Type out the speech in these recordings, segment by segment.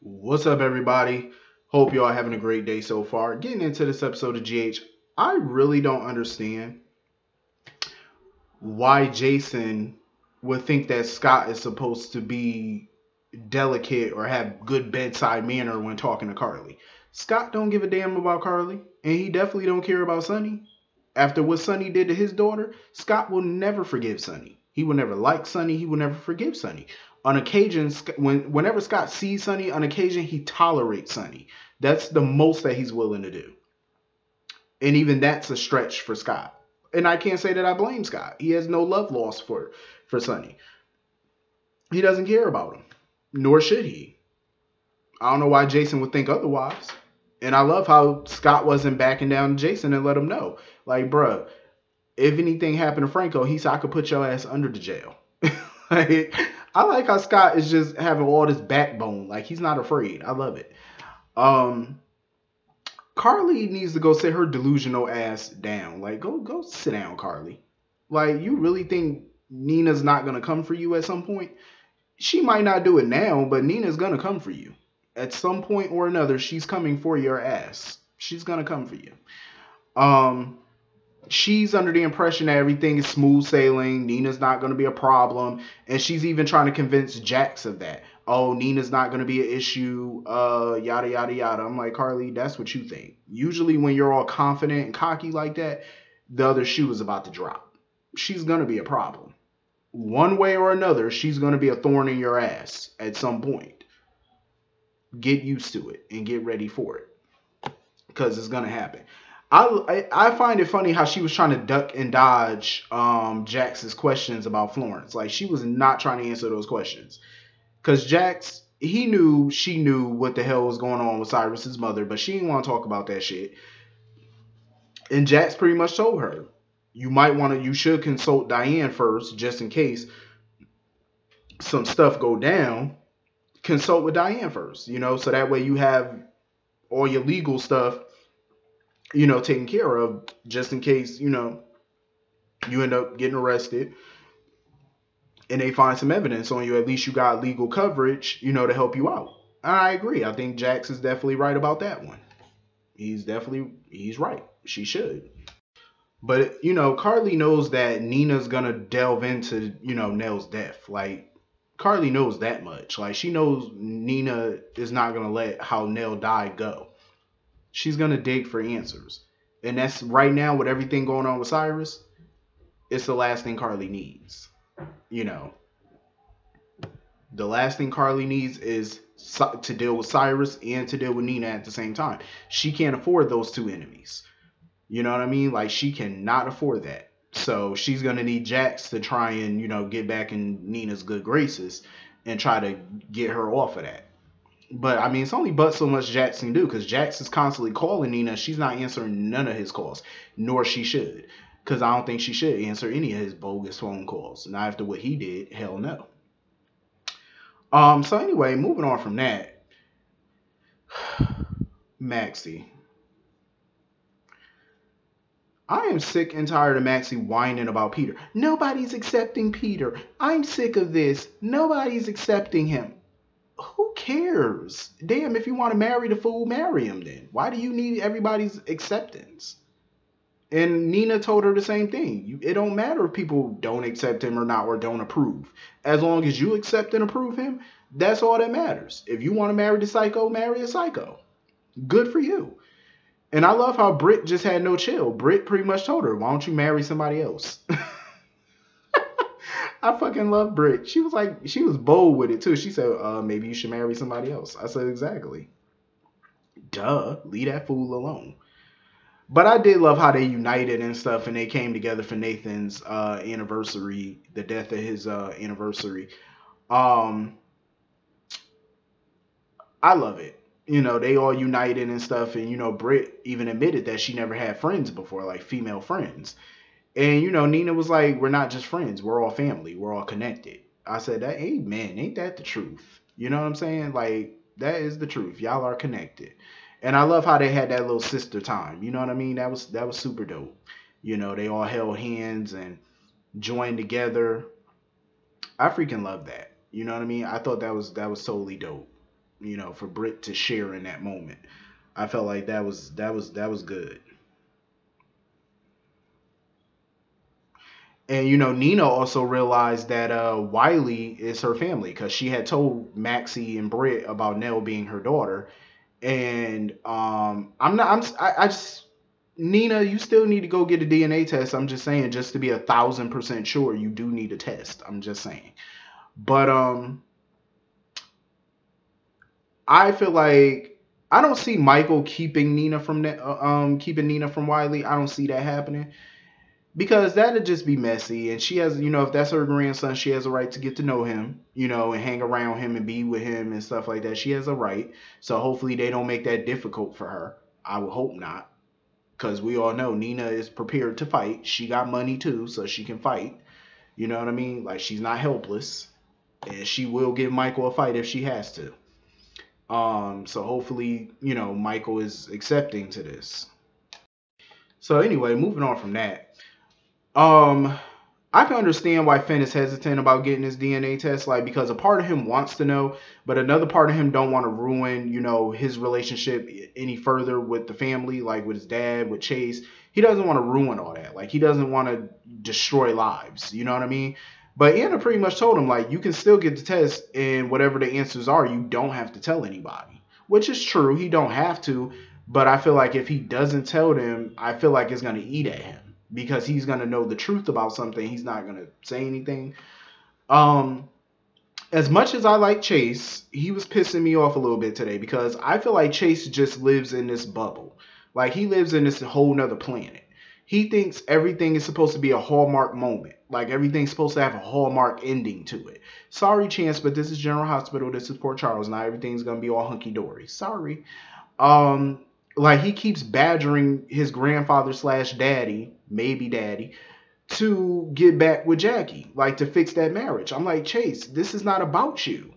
What's up, everybody? Hope you all having a great day so far. Getting into this episode of GH, I really don't understand why Jason would think that Scott is supposed to be delicate or have good bedside manner when talking to Carly. Scott don't give a damn about Carly, and he definitely don't care about Sonny. After what Sonny did to his daughter, Scott will never forgive Sonny. He will never like Sonny. He will never forgive Sonny. On occasion, whenever Scott sees Sonny, on occasion he tolerates Sonny. That's the most that he's willing to do, and even that's a stretch for Scott. And I can't say that I blame Scott. He has no love lost for Sonny. He doesn't care about him, nor should he. I don't know why Jason would think otherwise. And I love how Scott wasn't backing down to Jason and let him know, like, bruh, if anything happened to Franco, he said I could put your ass under the jail. Like, I like how Scott is just having all this backbone. Like, he's not afraid. I love it. Um, Carly needs to go sit her delusional ass down. Like, go sit down, Carly. Like, you really think Nina's not gonna come for you at some point? She might not do it now, but Nina's gonna come for you. At some point or another, she's coming for your ass. She's gonna come for you. Um, she's under the impression that everything is smooth sailing. Nina's not going to be a problem. And she's even trying to convince Jax of that. Oh, Nina's not going to be an issue. Yada, yada, yada. I'm like, Carly, that's what you think. Usually, when you're all confident and cocky like that, the other shoe is about to drop. She's going to be a problem. One way or another, she's going to be a thorn in your ass at some point. Get used to it and get ready for it because it's going to happen. I find it funny how she was trying to duck and dodge Jax's questions about Florence. Like, she was not trying to answer those questions because Jax, she knew what the hell was going on with Cyrus's mother, but she didn't want to talk about that shit. And Jax pretty much told her, you should consult Diane first just in case some stuff go down. Consult with Diane first, so that way you have all your legal stuff taken care of just in case, you end up getting arrested and they find some evidence on you. At least you got legal coverage, to help you out. I agree. I think Jax is definitely right about that one. He's right. She should. But, Carly knows that Nina's going to delve into, Nell's death. Like, Carly knows that much. Like, she knows Nina is not going to let how Nell died go. She's going to dig for answers. And that's right now with everything going on with Cyrus. It's the last thing Carly needs. You know, the last thing Carly needs is to deal with Cyrus and to deal with Nina at the same time. She can't afford those two enemies. You know what I mean? Like, she cannot afford that. So she's going to need Jax to try and, get back in Nina's good graces and try to get her off of that. But, I mean, it's only but so much Jax can do because Jax is constantly calling Nina. She's not answering none of his calls, nor she should. Because I don't think she should answer any of his bogus phone calls. Not after what he did. Hell no. So anyway, moving on from that. Maxie. I am sick and tired of Maxie whining about Peter. Nobody's accepting Peter. I'm sick of this. Nobody's accepting him. Who cares? Damn, if you want to marry the fool, marry him then. Why do you need everybody's acceptance? And Nina told her the same thing. It don't matter if people don't accept him or not or don't approve. As long as you accept and approve him, that's all that matters. If you want to marry the psycho, marry a psycho. Good for you. And I love how Britt just had no chill. Britt pretty much told her, why don't you marry somebody else? I fucking love Britt. She was bold with it too. She said, maybe you should marry somebody else. I said, exactly. Duh. Leave that fool alone. But I did love how they united and stuff, and they came together for Nathan's anniversary, the death of his anniversary. Um, I love it. They all united and stuff, and Britt even admitted that she never had friends before, like female friends. And Nina was like, "We're not just friends. We're all family. We're all connected." I said, "That, amen. Ain't that the truth?" You know what I'm saying? Like, that is the truth. Y'all are connected. And I love how they had that little sister time. You know what I mean? That was super dope. They all held hands and joined together. I freaking love that. You know what I mean? I thought that was totally dope. for Britt to share in that moment. I felt like that was good. And Nina also realized that Wiley is her family because she had told Maxie and Britt about Nell being her daughter. And I'm not. I just Nina, you still need to go get a DNA test. I'm just saying, just to be 1,000% sure, you do need a test. I'm just saying. But I feel like I don't see Michael keeping Nina from keeping Nina from Wiley. I don't see that happening because that'd just be messy. And she has, if that's her grandson, she has a right to get to know him, and hang around him and be with him and stuff like that. She has a right. So hopefully they don't make that difficult for her. I would hope not, because we all know Nina is prepared to fight. She got money too, so she can fight. You know what I mean? Like, she's not helpless, and she will give Michael a fight if she has to. So hopefully, Michael is accepting to this. So anyway, moving on from that. Um, I can understand why Finn is hesitant about getting his DNA test, like because a part of him wants to know, but another part of him don't want to ruin, his relationship any further with the family, like with his dad, with Chase. He doesn't want to ruin all that. Like he doesn't want to destroy lives. You know what I mean? But Anna pretty much told him like you can still get the test, and whatever the answers are, you don't have to tell anybody. Which is true. He don't have to, but I feel like if he doesn't tell them, I feel like it's gonna eat at him because he's gonna know the truth about something. He's not gonna say anything. Um, as much as I like Chase, he was pissing me off a little bit today because I feel like Chase just lives in this bubble. Like he lives in this whole nother planet. He thinks everything is supposed to be a Hallmark moment. Like everything's supposed to have a Hallmark ending to it. Sorry, Chance, but this is General Hospital. This is Port Charles. Not everything's gonna be all hunky dory. Sorry. Um, like he keeps badgering his grandfather slash daddy, maybe daddy, to get back with Jackie, like to fix that marriage. I'm like, Chase, this is not about you.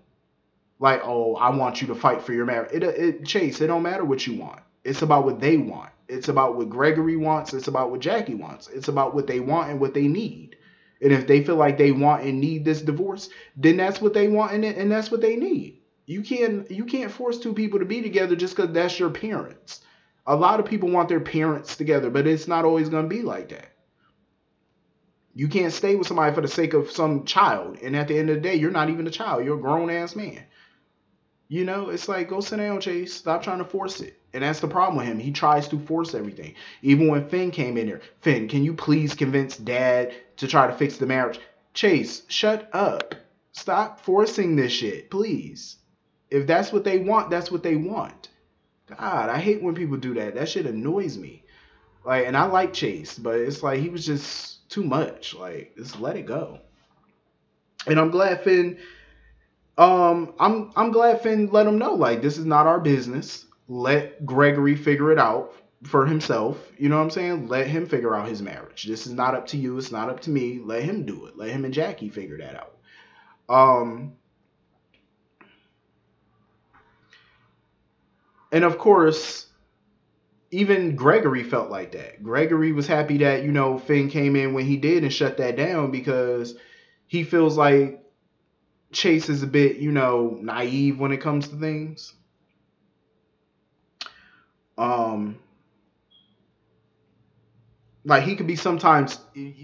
Like, oh, I want you to fight for your marriage. Chase, it don't matter what you want. It's about what they want. It's about what Gregory wants. It's about what Jackie wants. It's about what they want and what they need. And if they feel like they want and need this divorce, then that's what they want and that's what they need. You can't force two people to be together just because that's your parents. A lot of people want their parents together, but it's not always gonna be like that. You can't stay with somebody for the sake of some child, and at the end of the day, you're not even a child. You're a grown ass man. It's like go sit down, Chase. Stop trying to force it. And that's the problem with him. He tries to force everything. Even when Finn came in there, Finn, can you please convince Dad to try to fix the marriage? Chase, shut up. Stop forcing this shit, please. If that's what they want, that's what they want. God, I hate when people do that. That shit annoys me. Like, and I like Chase, but it's like he was just too much. Like, just let it go. And I'm glad Finn. I'm glad Finn let him know like this is not our business. Let Gregory figure it out for himself. You know what I'm saying? Let him figure out his marriage. This is not up to you. It's not up to me. Let him do it. Let him and Jackie figure that out. Um, and of course, even Gregory felt like that. Gregory was happy that, Finn came in when he did and shut that down because he feels like Chase is a bit, naive when it comes to things. Um, like he could be sometimes,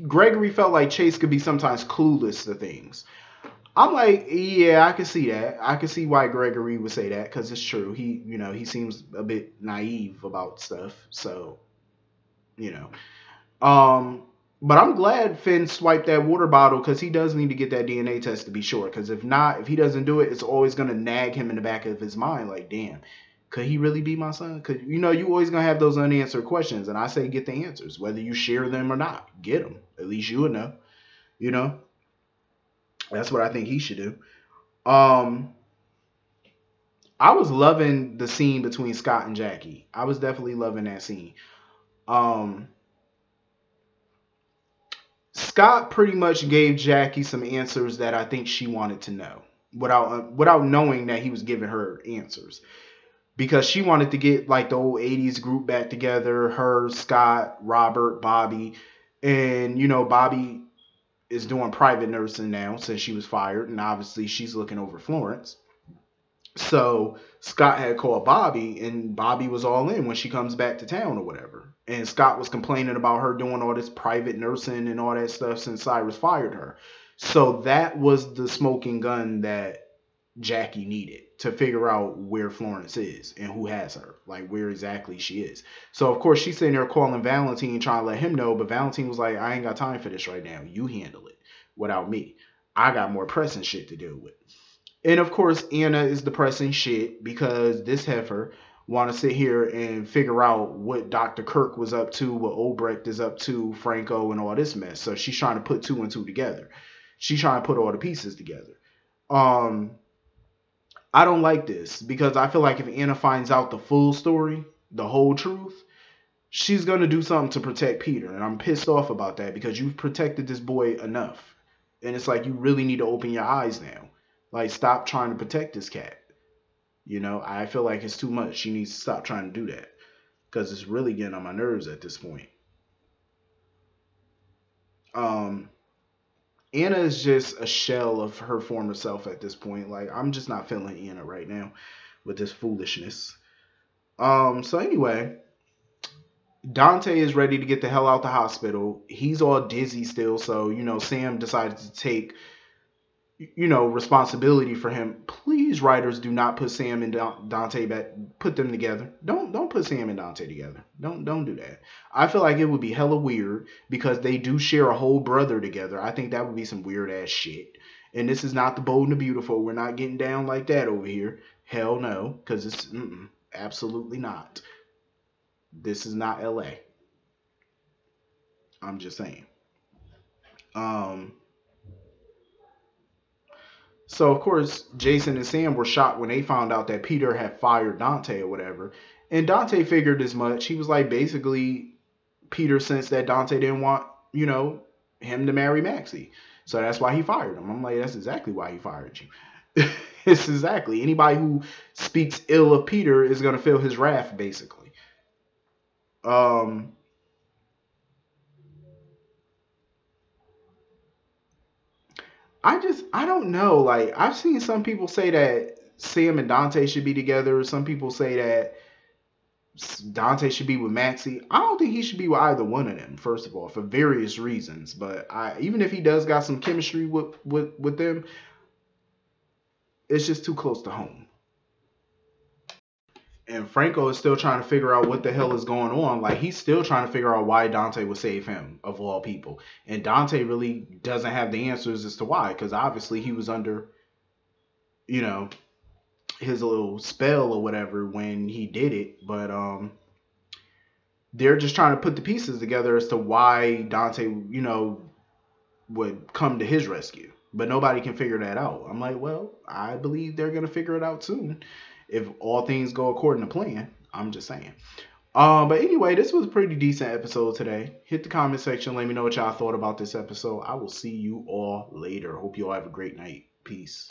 Gregory felt like Chase could be sometimes clueless to things. I'm like, yeah, I can see that. I can see why Gregory would say that because it's true. He seems a bit naive about stuff. So, you know. Um, but I'm glad Finn swiped that water bottle because he does need to get that DNA test to be sure. Because if not, if he doesn't do it, it's always gonna nag him in the back of his mind. Like, damn, could he really be my son? Because you always gonna have those unanswered questions, and I say get the answers, whether you share them or not. Get them. At least you would know. You know, that's what I think he should do. Um, I was loving the scene between Scott and Jackie. I was definitely loving that scene. Um, Scott pretty much gave Jackie some answers that I think she wanted to know without knowing that he was giving her answers because she wanted to get like the old 80s group back together, her, Scott, Robert, Bobby, and Bobby is doing private nursing now since she was fired, and obviously she's looking over Florence. So Scott had called Bobby, and Bobby was all in when she comes back to town or whatever. And Scott was complaining about her doing all this private nursing and all that stuff since Cyrus fired her. So that was the smoking gun that Jackie needed to figure out where Florence is and who has her, like where exactly she is. So of course she's sitting there calling Valentine trying to let him know, but Valentine was like, I ain't got time for this right now. You handle it without me. I got more pressing shit to deal with. And of course Anna is the pressing shit because this heifer want to sit here and figure out what Dr. Kirk was up to, what Obrecht is up to, Franco, and all this mess. So she's trying to put two and two together. She's trying to put all the pieces together. Um, I don't like this because I feel like if Anna finds out the full story, the whole truth, she's going to do something to protect Peter. And I'm pissed off about that because you've protected this boy enough. And it's like you really need to open your eyes now. Like, stop trying to protect this cat. You know, I feel like it's too much. She needs to stop trying to do that because it's really getting on my nerves at this point. Um, Anna is just a shell of her former self at this point. Like, I'm just not feeling Anna right now with this foolishness. So anyway, Dante is ready to get the hell out the hospital. He's all dizzy still, so Sam decided to take responsibility for him. Please, writers, do not put Sam and Dante back. Put them together. Don't put Sam and Dante together. Don't do that. I feel like it would be hella weird because they do share a whole brother together. I think that would be some weird ass shit. And this is not the Bold and the Beautiful. We're not getting down like that over here. Hell no, because it's absolutely not. This is not L.A. I'm just saying. So of course Jason and Sam were shocked when they found out that Peter had fired Dante or whatever. And Dante figured as much. He was like, basically, Peter sensed that Dante didn't want, him to marry Maxie. So that's why he fired him. I'm like, that's exactly why he fired you. It's exactly. Anybody who speaks ill of Peter is gonna feel his wrath, basically. Um I don't know. Like, I've seen some people say that Sam and Dante should be together. Some people say that Dante should be with Maxie. I don't think he should be with either one of them. First of all, for various reasons. But even if he does got some chemistry with them, it's just too close to home. And Franco is still trying to figure out what the hell is going on. Like, he's still trying to figure out why Dante would save him, of all people. And Dante really doesn't have the answers as to why, because obviously he was under, you know, his little spell or whatever when he did it. But they're just trying to put the pieces together as to why Dante, would come to his rescue. But nobody can figure that out. I'm like, well, I believe they're gonna figure it out soon, if all things go according to plan. I'm just saying. But anyway, this was a pretty decent episode today. Hit the comment section. Let me know what y'all thought about this episode. I will see you all later. Hope you all have a great night. Peace.